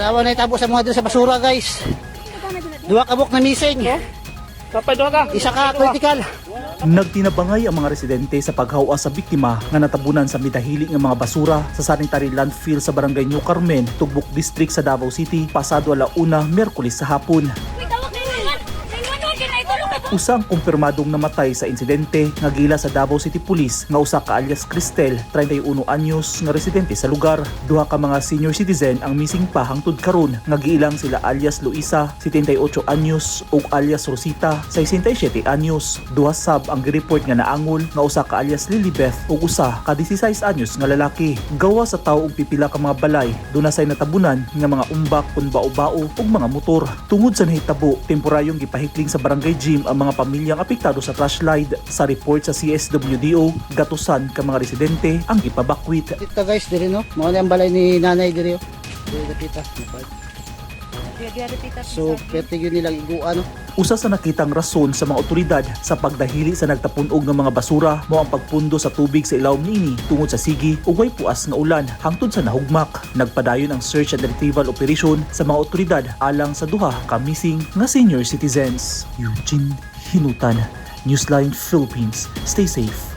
Nawa na itabo sa mga doon sa basura, guys. Duha kabuk na missing. Isa ka critical. Nagtinabangay ang mga residente sa paghawa sa biktima nga natabunan sa midahili nga mga basura sa sanitary landfill sa barangay New Carmen, Tugbok District sa Davao City pasado alauna Miyerkules sa hapon. Usang kumpirmadong namatay sa insidente nga gila sa Davao City Police nga usa ka alias Cristel, 31 anyos nga residente sa lugar. Duha ka mga senior citizen ang missing pa hangtod karon nga giilang sila alias Luisa, 78 anyos ug alias Rosita, 67 anyos. Duha sab ang gireport nga naangol nga usa ka alias Lilibeth ug usa ka 16 anyos nga lalaki. Gawa sa tawo og pipila ka mga balay, dunay natabunan nga mga umbak kun bao-bao ug mga motor. Tungod sa nahitabo, temporaryong gipahikling sa barangay gym ang mga pamilyang apektado sa flashlight. Sa report sa CSWDO, gatusan ka mga residente ang ipabakwit. Dito guys, diri no. Mao na ang balay ni nanay diri. Diri dapita. So, pwede yun nilang iguan. Usa sa nakitang rason sa mga otoridad sa pagdahili sa nagtapunog ng mga basura mo ang pagpundo sa tubig sa ilawom niini tungod sa sigi ug way puas nga ulan hangtod sa nahugmak. Nagpadayon ang search and retrieval operation sa mga otoridad alang sa duha ka missing nga senior citizens. Eugene Hinutan, Newsline Philippines. Stay safe.